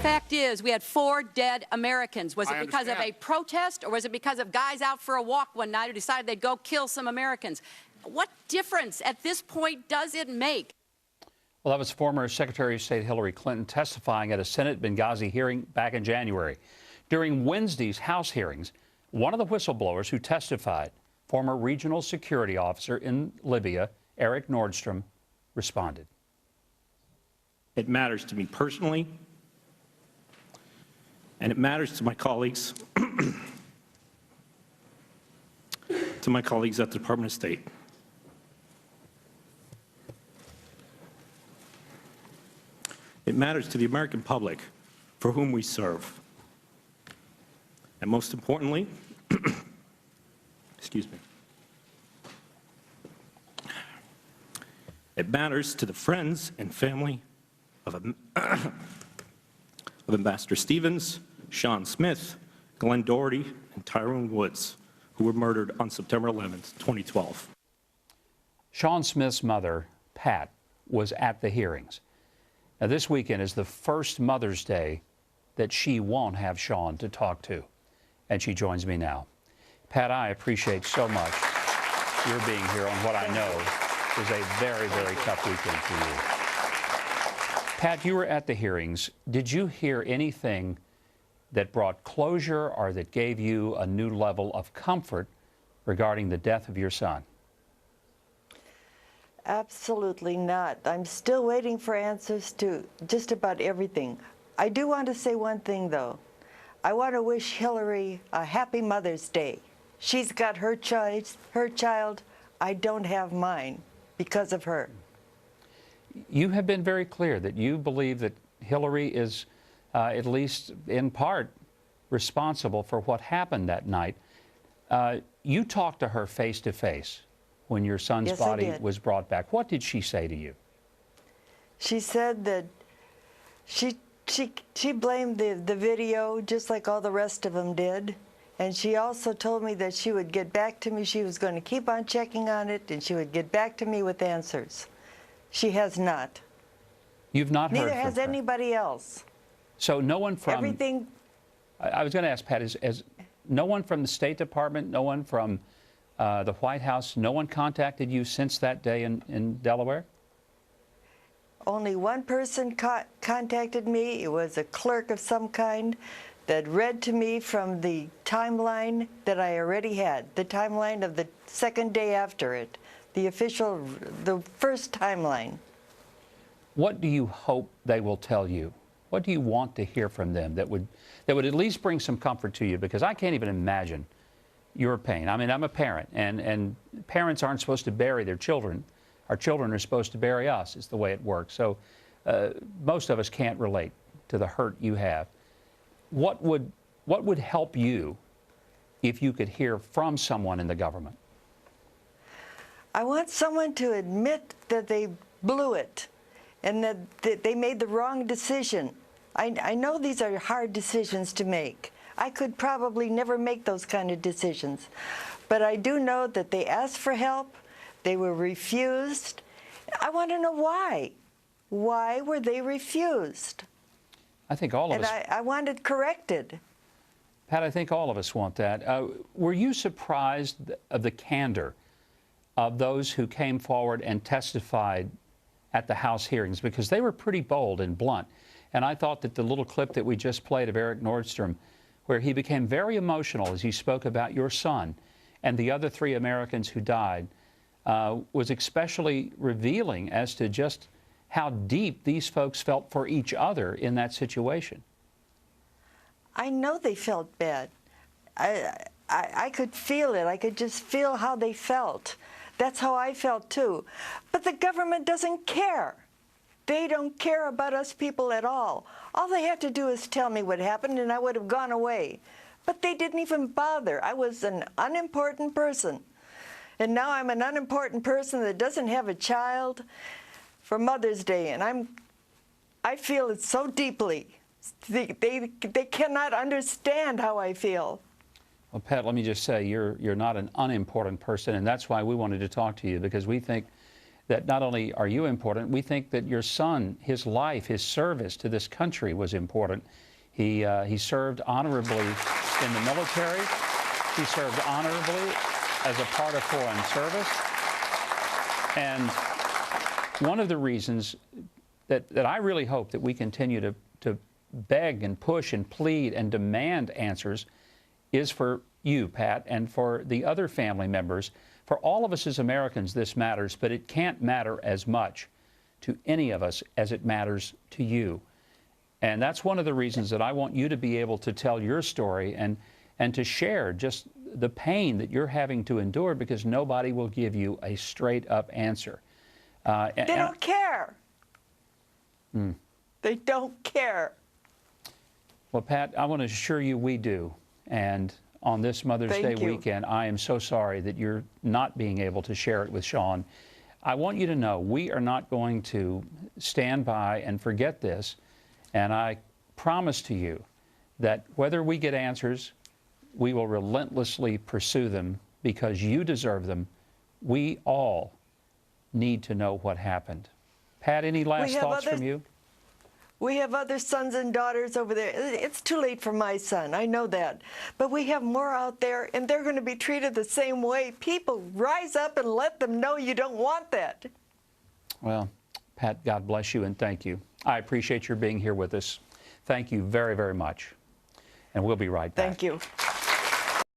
fact is, we had 4 dead Americans. Was it because of a protest, or was it because of guys out for a walk one night who decided they'd go kill some Americans? What difference at this point does it make? Well, that was former Secretary of State Hillary Clinton testifying at a Senate Benghazi hearing back in January. During Wednesday's House hearings, one of the whistleblowers who testified, former regional security officer in Libya, Eric Nordstrom, responded. It matters to me personally, and it matters to my colleagues, at the Department of State. It matters to the American public for whom we serve. And most importantly, excuse me, it matters to the friends and family of Ambassador Stevens, Sean Smith, Glenn Doherty, and Tyrone Woods, who were murdered on September 11th, 2012. Sean Smith's mother, Pat, was at the hearings. Now, this weekend is the first Mother's Day that she won't have Sean to talk to, and she joins me now. Pat, I appreciate so much your being here on what I know is a very, very tough weekend for you. Pat, you were at the hearings. Did you hear anything that brought closure or that gave you a new level of comfort regarding the death of your son? Absolutely not. I'm still waiting for answers to just about everything. I do want to say one thing, though. I want to wish Hillary a happy Mother's Day. She's got her child. I don't have mine because of her. You have been very clear that you believe that Hillary is, at least in part, responsible for what happened that night. You talked to her face to face when your son's body was brought back. What did she say to you? She said that she blamed the video just like all the rest of them did. And she also told me that she would get back to me. She was going to keep on checking on it, and she would get back to me with answers. She has not. You've not heard from her? Neither has anybody else. So no one from... Everything... I was going to ask, Pat, is no one from the State Department, no one from the White House, no one contacted you since that day in Delaware? Only one person contacted me. It was a clerk of some kind that read to me from the timeline that I already had, the timeline of the second day after it, the first timeline. What do you hope they will tell you? What do you want to hear from them that would at least bring some comfort to you? Because I can't even imagine your pain. I mean, I'm a parent, and parents aren't supposed to bury their children. Our children are supposed to bury us, is the way it works. So most of us can't relate to the hurt you have. What would help you if you could hear from someone in the government? I want someone to admit that they blew it and that they made the wrong decision. I know these are hard decisions to make. I could probably never make those kind of decisions. But I do know that they asked for help. They were refused. I want to know why. Why were they refused? I think all of us... And I want it corrected. Pat, I think all of us want that. Were you surprised of the candor of those who came forward and testified at the House hearings? Because they were pretty bold and blunt. And I thought that the little clip that we just played of Eric Nordstrom, where he became very emotional as he spoke about your son and the other 3 Americans who died, was especially revealing as to just how deep these folks felt for each other in that situation. I know they felt bad. I could feel it. I could just feel how they felt. That's how I felt too. But the government doesn't care. They don't care about us people at all. All they had to do is tell me what happened and I would have gone away. But they didn't even bother. I was an unimportant person. And now I'm an unimportant person that doesn't have a child for Mother's Day, and I feel it so deeply. They cannot understand how I feel. Well, Pat, let me just say, you're not an unimportant person, and that's why we wanted to talk to you, because we think that not only are you important, we think that your son, his life, his service to this country was important. He served honorably in the military. He served honorably as a part of foreign service. And one of the reasons that I really hope that we continue to beg and push and plead and demand answers is for you, Pat, and for the other family members. For all of us as Americans, this matters, but it can't matter as much to any of us as it matters to you. And that's one of the reasons that I want you to be able to tell your story and to share just the pain that you're having to endure, because nobody will give you a straight-up answer. They don't care. They don't care. Well, Pat, I want to assure you we do. And on this Mother's Day weekend, I am so sorry that you're not being able to share it with Sean. I want you to know we are not going to stand by and forget this. And I promise to you that whether we get answers, we will relentlessly pursue them because you deserve them. We all need to know what happened. Pat, any last thoughts from you? We have other sons and daughters over there. It's too late for my son, I know that. But we have more out there, and they're going to be treated the same way. People, rise up and let them know you don't want that. Well, Pat, God bless you and thank you. I appreciate your being here with us. Thank you very, very much. And we'll be right back. Thank you.